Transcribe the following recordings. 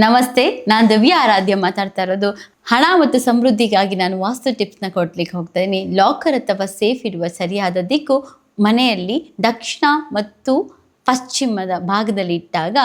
ನಮಸ್ತೆ, ನಾನು ದಿವ್ಯಾ ಆರಾಧ್ಯ ಮಾತಾಡ್ತಾ ಇರೋದು. ಹಣ ಮತ್ತು ಸಮೃದ್ಧಿಗಾಗಿ ನಾನು ವಾಸ್ತು ಟಿಪ್ಸ್ನ ಕೊಡ್ಲಿಕ್ಕೆ ಹೋಗ್ತಾ ಇದ್ದೀನಿ. ಲಾಕರ್ ಅಥವಾ ಸೇಫ್ ಇಡುವ ಸರಿಯಾದ ದಿಕ್ಕು ಮನೆಯಲ್ಲಿ ದಕ್ಷಿಣ ಮತ್ತು ಪಶ್ಚಿಮದ ಭಾಗದಲ್ಲಿ ಇಟ್ಟಾಗ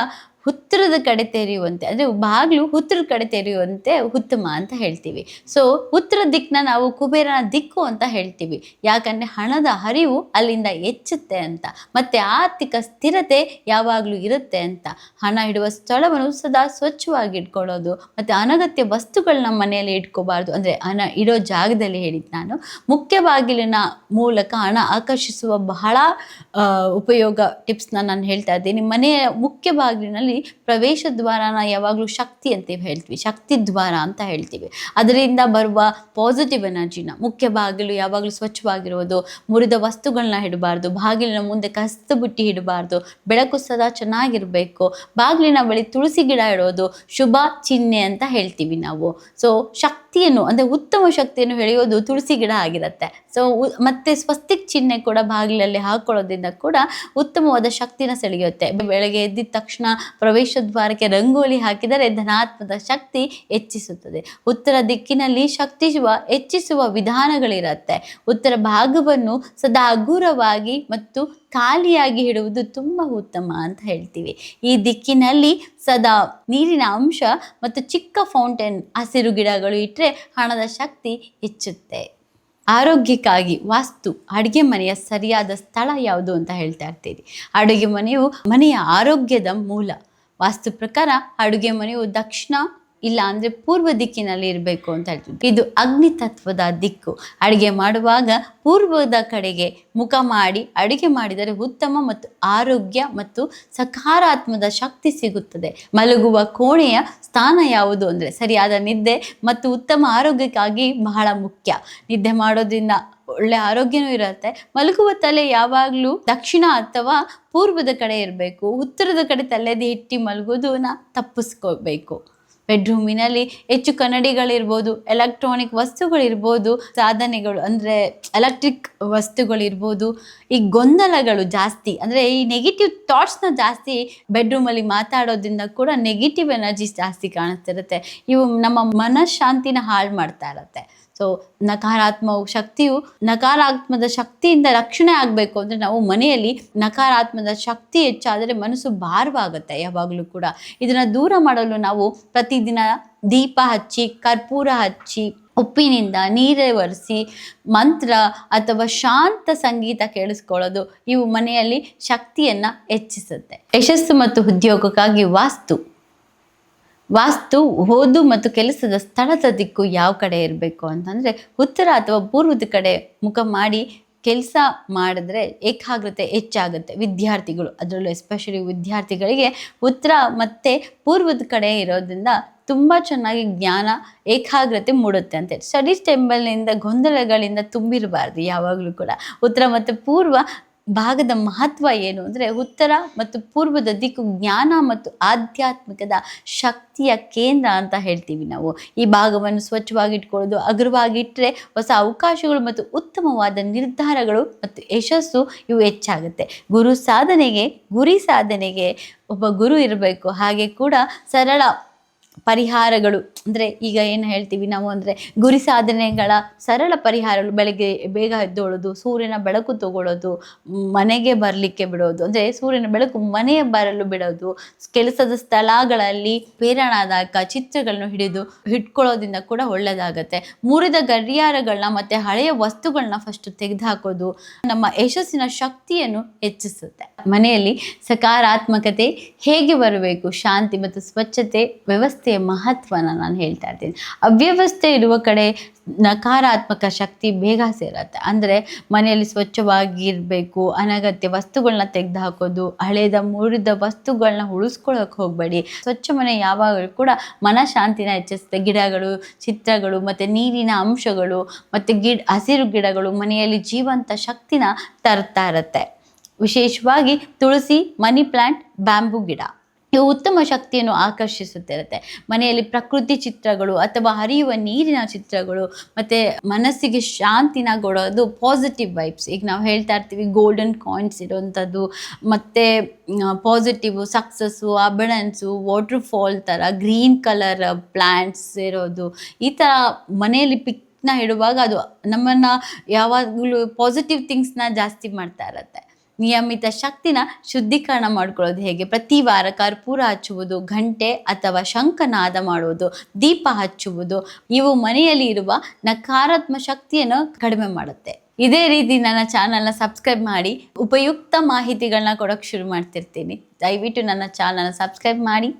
ಉತ್ತರದ ಕಡೆ ತೆರೆಯುವಂತೆ, ಅಂದರೆ ಬಾಗಿಲು ಉತ್ತರದ ಕಡೆ ತೆರೆಯುವಂತೆ ಉತ್ತಮ ಅಂತ ಹೇಳ್ತೀವಿ. ಸೊ ಉತ್ತರ ದಿಕ್ಕನ್ನ ನಾವು ಕುಬೇರನ ದಿಕ್ಕು ಅಂತ ಹೇಳ್ತೀವಿ. ಯಾಕಂದರೆ ಹಣದ ಹರಿವು ಅಲ್ಲಿಂದ ಹೆಚ್ಚುತ್ತೆ ಅಂತ, ಮತ್ತು ಆರ್ಥಿಕ ಸ್ಥಿರತೆ ಯಾವಾಗಲೂ ಇರುತ್ತೆ ಅಂತ. ಹಣ ಇಡುವ ಸ್ಥಳವನ್ನು ಸದಾ ಸ್ವಚ್ಛವಾಗಿ ಇಟ್ಕೊಳ್ಳೋದು, ಮತ್ತು ಅನಗತ್ಯ ವಸ್ತುಗಳನ್ನ ಮನೆಯಲ್ಲಿ ಇಟ್ಕೋಬಾರ್ದು. ಅಂದರೆ ಹಣ ಇಡೋ ಜಾಗದಲ್ಲಿ ಹೇಳಿದ್ದು ನಾನು. ಮುಖ್ಯ ಬಾಗಿಲಿನ ಮೂಲಕ ಹಣ ಆಕರ್ಷಿಸುವ ಬಹಳ ಉಪಯೋಗ ಟಿಪ್ಸ್ನ ನಾನು ಹೇಳ್ತಾ ಇದ್ದೀನಿ. ಮನೆಯ ಮುಖ್ಯ ಬಾಗಿಲಿನಲ್ಲಿ ಪ್ರವೇಶ ದ್ವಾರನ ಯಾವಾಗಲೂ ಶಕ್ತಿ ಅಂತ ಹೇಳ್ತೀವಿ, ಶಕ್ತಿ ದ್ವಾರ ಅಂತ ಹೇಳ್ತೀವಿ. ಅದರಿಂದ ಬರುವ ಪಾಸಿಟಿವ್ ಎನರ್ಜಿನ, ಮುಖ್ಯ ಬಾಗಿಲು ಯಾವಾಗಲೂ ಸ್ವಚ್ಛವಾಗಿರೋದು, ಮುರಿದ ವಸ್ತುಗಳನ್ನ ಇಡಬಾರ್ದು, ಬಾಗಿಲಿನ ಮುಂದೆ ಕಸದ ಬುಟ್ಟಿ ಇಡಬಾರ್ದು, ಬೆಳಕು ಸದಾ ಚೆನ್ನಾಗಿರಬೇಕು, ಬಾಗಿಲಿನ ಬಳಿ ತುಳಸಿ ಗಿಡ ಇಡೋದು ಶುಭ ಚಿಹ್ನೆ ಅಂತ ಹೇಳ್ತೀವಿ ನಾವು. ಸೊ ಶಕ್ತಿಯನ್ನು, ಅಂದರೆ ಉತ್ತಮ ಶಕ್ತಿಯನ್ನು ಎಳೆಯೋದು ತುಳಸಿ ಗಿಡ ಆಗಿರುತ್ತೆ. ಸೊ ಮತ್ತೆ ಸ್ವಸ್ತಿಕ್ ಚಿಹ್ನೆ ಕೂಡ ಬಾಗಿಲಲ್ಲಿ ಹಾಕೊಳ್ಳೋದ್ರಿಂದ ಕೂಡ ಉತ್ತಮವಾದ ಶಕ್ತಿನ ಸೆಳೆಯುತ್ತೆ. ಬೆಳಗ್ಗೆ ಎದ್ದಿದ ತಕ್ಷಣ ಪ್ರವೇಶ ದ್ವಾರಕ್ಕೆ ರಂಗೋಲಿ ಹಾಕಿದರೆ ಧನಾತ್ಮಕ ಶಕ್ತಿ ಹೆಚ್ಚಿಸುತ್ತದೆ. ಉತ್ತರ ದಿಕ್ಕಿನಲ್ಲಿ ಹೆಚ್ಚಿಸುವ ವಿಧಾನಗಳಿರುತ್ತೆ. ಉತ್ತರ ಭಾಗವನ್ನು ಸದಾ ಹಗುರವಾಗಿ ಮತ್ತು ಖಾಲಿಯಾಗಿ ಇಡುವುದು ತುಂಬ ಉತ್ತಮ ಅಂತ ಹೇಳ್ತೀವಿ. ಈ ದಿಕ್ಕಿನಲ್ಲಿ ಸದಾ ನೀರಿನ ಅಂಶ ಮತ್ತು ಚಿಕ್ಕ ಫೌಂಟೇನ್, ಹಸಿರು ಗಿಡಗಳು ಇಟ್ಟರೆ ಹಣದ ಶಕ್ತಿ ಹೆಚ್ಚುತ್ತೆ. ಆರೋಗ್ಯಕ್ಕಾಗಿ ವಾಸ್ತು ಅಡುಗೆ ಮನೆಯ ಸರಿಯಾದ ಸ್ಥಳ ಯಾವುದು ಅಂತ ಹೇಳ್ತಾ ಇರ್ತೀರಿ. ಅಡುಗೆ ಮನೆಯ ಆರೋಗ್ಯದ ಮೂಲ. ವಾಸ್ತು ಪ್ರಕಾರ ಅಡುಗೆ ಮನೆಯು ದಕ್ಷಿಣ ಇಲ್ಲ ಅಂದರೆ ಪೂರ್ವ ದಿಕ್ಕಿನಲ್ಲಿ ಇರಬೇಕು ಅಂತ ಹೇಳ್ತೀವಿ. ಇದು ಅಗ್ನಿ ತತ್ವದ ದಿಕ್ಕು. ಅಡುಗೆ ಮಾಡುವಾಗ ಪೂರ್ವದ ಕಡೆಗೆ ಮುಖ ಮಾಡಿ ಅಡುಗೆ ಮಾಡಿದರೆ ಉತ್ತಮ ಮತ್ತು ಆರೋಗ್ಯ ಮತ್ತು ಸಕಾರಾತ್ಮಕ ಶಕ್ತಿ ಸಿಗುತ್ತದೆ. ಮಲಗುವ ಕೋಣೆಯ ಸ್ಥಾನ ಯಾವುದು ಅಂದರೆ ಸರಿಯಾದ ನಿದ್ದೆ ಮತ್ತು ಉತ್ತಮ ಆರೋಗ್ಯಕ್ಕಾಗಿ ಬಹಳ ಮುಖ್ಯ. ನಿದ್ದೆ ಮಾಡೋದ್ರಿಂದ ಒಳ್ಳೆ ಆರೋಗ್ಯನೂ ಇರುತ್ತೆ. ಮಲಗುವ ತಲೆ ಯಾವಾಗಲೂ ದಕ್ಷಿಣ ಅಥವಾ ಪೂರ್ವದ ಕಡೆ ಇರಬೇಕು. ಉತ್ತರದ ಕಡೆ ತಲೆದು ಇಟ್ಟು ಮಲಗೋದನ್ನ ತಪ್ಪಿಸ್ಕೋಬೇಕು. ಬೆಡ್ರೂಮಿನಲ್ಲಿ ಹೆಚ್ಚು ಕನ್ನಡಿಗಳಿರ್ಬೋದು, ಎಲೆಕ್ಟ್ರಾನಿಕ್ ವಸ್ತುಗಳಿರ್ಬೋದು, ಸಾಧನೆಗಳು ಅಂದರೆ ಎಲೆಕ್ಟ್ರಿಕ್ ವಸ್ತುಗಳಿರ್ಬೋದು. ಈ ಗೊಂದಲಗಳು ಜಾಸ್ತಿ, ಅಂದರೆ ಈ ನೆಗೆಟಿವ್ ಥಾಟ್ಸ್ನ ಜಾಸ್ತಿ ಬೆಡ್ರೂಮಲ್ಲಿ ಮಾತಾಡೋದ್ರಿಂದ ಕೂಡ ನೆಗೆಟಿವ್ ಎನರ್ಜೀಸ್ ಜಾಸ್ತಿ ಕಾಣಿಸ್ತಿರುತ್ತೆ. ಇವು ನಮ್ಮ ಮನಃಶಾಂತಿನ ಹಾಳು ಮಾಡ್ತಾ ಇರುತ್ತೆ. ಸೊ ನಕಾರಾತ್ಮಕ ಶಕ್ತಿಯಿಂದ ರಕ್ಷಣೆ ಆಗಬೇಕು ಅಂದರೆ ನಾವು ಮನೆಯಲ್ಲಿ ನಕಾರಾತ್ಮಕ ಶಕ್ತಿ ಹೆಚ್ಚಾದರೆ ಮನಸ್ಸು ಭಾರವಾಗುತ್ತೆ ಯಾವಾಗಲೂ ಕೂಡ. ಇದನ್ನು ದೂರ ಮಾಡಲು ನಾವು ಪ್ರತಿದಿನ ದೀಪ ಹಚ್ಚಿ, ಕರ್ಪೂರ ಹಚ್ಚಿ, ಉಪ್ಪಿನಿಂದ ನೀರೇ ಒರೆಸಿ, ಮಂತ್ರ ಅಥವಾ ಶಾಂತ ಸಂಗೀತ ಕೇಳಿಸ್ಕೊಳ್ಳೋದು ಇವು ಮನೆಯಲ್ಲಿ ಶಕ್ತಿಯನ್ನು ಹೆಚ್ಚಿಸುತ್ತೆ. ಯಶಸ್ಸು ಮತ್ತು ಉದ್ಯೋಗಕ್ಕಾಗಿ ವಾಸ್ತು ಓದು ಮತ್ತು ಕೆಲಸದ ಸ್ಥಳದ ದಿಕ್ಕು ಯಾವ ಕಡೆ ಇರಬೇಕು ಅಂತಂದರೆ ಉತ್ತರ ಅಥವಾ ಪೂರ್ವದ ಕಡೆ ಮುಖ ಮಾಡಿ ಕೆಲಸ ಮಾಡಿದ್ರೆ ಏಕಾಗ್ರತೆ ಹೆಚ್ಚಾಗುತ್ತೆ. ವಿದ್ಯಾರ್ಥಿಗಳು, ಅದರಲ್ಲೂ ಎಸ್ಪೆಷಲಿ ವಿದ್ಯಾರ್ಥಿಗಳಿಗೆ ಉತ್ತರ ಮತ್ತು ಪೂರ್ವದ ಕಡೆ ಇರೋದ್ರಿಂದ ತುಂಬ ಚೆನ್ನಾಗಿ ಜ್ಞಾನ ಏಕಾಗ್ರತೆ ಮೂಡುತ್ತೆ ಅಂತೇಳಿ. ಸ್ಟಡಿ ಟೇಬಲ್ನಿಂದ ಗೊಂದಲಗಳಿಂದ ತುಂಬಿರಬಾರ್ದು ಯಾವಾಗಲೂ ಕೂಡ. ಉತ್ತರ ಮತ್ತು ಪೂರ್ವ ಭಾಗದ ಮಹತ್ವ ಏನು ಅಂದರೆ ಉತ್ತರ ಮತ್ತು ಪೂರ್ವದ ದಿಕ್ಕು ಜ್ಞಾನ ಮತ್ತು ಆಧ್ಯಾತ್ಮಿಕದ ಶಕ್ತಿಯ ಕೇಂದ್ರ ಅಂತ ಹೇಳ್ತೀವಿ ನಾವು. ಈ ಭಾಗವನ್ನು ಸ್ವಚ್ಛವಾಗಿ ಇಟ್ಕೊಳ್ಳೋದು, ಹಗುರವಾಗಿಟ್ಟರೆ ಹೊಸ ಅವಕಾಶಗಳು ಮತ್ತು ಉತ್ತಮವಾದ ನಿರ್ಧಾರಗಳು ಮತ್ತು ಯಶಸ್ಸು ಇವು ಹೆಚ್ಚಾಗುತ್ತೆ. ಗುರಿ ಸಾಧನೆಗೆ ಒಬ್ಬ ಗುರು ಇರಬೇಕು. ಹಾಗೆ ಕೂಡ ಸರಳ ಪರಿಹಾರಗಳು, ಅಂದರೆ ಈಗ ಏನು ಹೇಳ್ತೀವಿ ನಾವು ಅಂದರೆ ಗುರಿ ಸಾಧನೆಗಳ ಸರಳ ಪರಿಹಾರಗಳು: ಬೆಳಗ್ಗೆ ಬೇಗ ಎದ್ದೋಳೋದು, ಸೂರ್ಯನ ಬೆಳಕು ತಗೊಳ್ಳೋದು, ಮನೆಗೆ ಬರಲಿಕ್ಕೆ ಬಿಡೋದು, ಅಂದರೆ ಸೂರ್ಯನ ಬೆಳಕು ಮನೆಯ ಬರಲು ಬಿಡೋದು, ಕೆಲಸದ ಸ್ಥಳಗಳಲ್ಲಿ ಪ್ರೇರಣಾದಾಯಕ ಚಿತ್ರಗಳನ್ನು ಇಟ್ಕೊಳ್ಳೋದ್ರಿಂದ ಕೂಡ ಒಳ್ಳೆಯದಾಗತ್ತೆ. ಮುರಿದ ಗಡಿಯಾರಗಳನ್ನ ಮತ್ತು ಹಳೆಯ ವಸ್ತುಗಳನ್ನ ಫಸ್ಟ್ ತೆಗೆದುಹಾಕೋದು ನಮ್ಮ ಯಶಸ್ಸಿನ ಶಕ್ತಿಯನ್ನು ಹೆಚ್ಚಿಸುತ್ತೆ. ಮನೆಯಲ್ಲಿ ಸಕಾರಾತ್ಮಕತೆ ಹೇಗೆ ಬರಬೇಕು? ಶಾಂತಿ ಮತ್ತು ಸ್ವಚ್ಛತೆ, ವ್ಯವಸ್ಥೆಯ ಮಹತ್ವನ ನಾನು ಹೇಳ್ತಾ ಇರ್ತೀನಿ. ಅವ್ಯವಸ್ಥೆ ಇರುವ ಕಡೆ ನಕಾರಾತ್ಮಕ ಶಕ್ತಿ ಬೇಗ ಸೇರುತ್ತೆ. ಅಂದರೆ ಮನೆಯಲ್ಲಿ ಸ್ವಚ್ಛವಾಗಿರಬೇಕು, ಅನಗತ್ಯ ವಸ್ತುಗಳನ್ನ ತೆಗೆದು ಹಾಕೋದು, ಮುರಿದ ವಸ್ತುಗಳನ್ನ ಉಳಿಸ್ಕೊಳ್ಳೋಕೆ ಹೋಗಬೇಡಿ. ಸ್ವಚ್ಛ ಮನೆ ಯಾವಾಗಲೂ ಕೂಡ ಮನಃಶಾಂತಿನ ಹೆಚ್ಚಿಸುತ್ತೆ. ಗಿಡಗಳು, ಚಿತ್ರಗಳು ಮತ್ತು ನೀರಿನ ಅಂಶಗಳು ಮತ್ತು ಹಸಿರು ಗಿಡಗಳು ಮನೆಯಲ್ಲಿ ಜೀವಂತ ಶಕ್ತಿನ ತರ್ತಾ ಇರುತ್ತೆ. ವಿಶೇಷವಾಗಿ ತುಳಸಿ, ಮನಿ ಪ್ಲ್ಯಾಂಟ್, ಬ್ಯಾಂಬೂ ಗಿಡ ಇವು ಉತ್ತಮ ಶಕ್ತಿಯನ್ನು ಆಕರ್ಷಿಸುತ್ತಿರುತ್ತೆ. ಮನೆಯಲ್ಲಿ ಪ್ರಕೃತಿ ಚಿತ್ರಗಳು ಅಥವಾ ಹರಿಯುವ ನೀರಿನ ಚಿತ್ರಗಳು ಮತ್ತು ಮನಸ್ಸಿಗೆ ಶಾಂತಿನ ಕೊಡೋದು ಪಾಸಿಟಿವ್ ವೈಬ್ಸ್. ಈಗ ನಾವು ಹೇಳ್ತಾ ಇರ್ತೀವಿ ಗೋಲ್ಡನ್ ಕಾಯಿನ್ಸ್ ಇರೋವಂಥದ್ದು, ಮತ್ತು ಪಾಸಿಟಿವ್ ಸಕ್ಸಸ್ಸು, ಅಬಂಡೆನ್ಸು, ವಾಟರ್ ಫಾಲ್ ಥರ ಗ್ರೀನ್ ಕಲರ್ ಪ್ಲ್ಯಾಂಟ್ಸ್ ಇರೋದು, ಈ ಥರ ಮನೆಯಲ್ಲಿ ಪಿಕ್ನ ಇಡುವಾಗ ಅದು ನಮ್ಮನ್ನು ಯಾವಾಗಲೂ ಪಾಸಿಟಿವ್ ಥಿಂಗ್ಸ್ನ ಜಾಸ್ತಿ ಮಾಡ್ತಾ ಇರುತ್ತೆ. ನಿಯಮಿತ ಶಕ್ತಿನ ಶುದ್ಧೀಕರಣ ಮಾಡ್ಕೊಳ್ಳೋದು ಹೇಗೆ? ಪ್ರತಿ ವಾರ ಕರ್ಪೂರ ಹಚ್ಚುವುದು, ಗಂಟೆ ಅಥವಾ ಶಂಖನಾದ ಮಾಡುವುದು, ದೀಪ ಹಚ್ಚುವುದು, ಇವು ಮನೆಯಲ್ಲಿ ಇರುವ ನಕಾರಾತ್ಮಕ ಶಕ್ತಿಯನ್ನು ಕಡಿಮೆ ಮಾಡುತ್ತೆ. ಇದೇ ರೀತಿ ನನ್ನ ಚಾನಲ್ನ ಸಬ್ಸ್ಕ್ರೈಬ್ ಮಾಡಿ, ಉಪಯುಕ್ತ ಮಾಹಿತಿಗಳನ್ನ ಕೊಡೋಕ್ಕೆ ಶುರು ಮಾಡ್ತಿರ್ತೀನಿ. ದಯವಿಟ್ಟು ನನ್ನ ಚಾನಲ್ನ ಸಬ್ಸ್ಕ್ರೈಬ್ ಮಾಡಿ.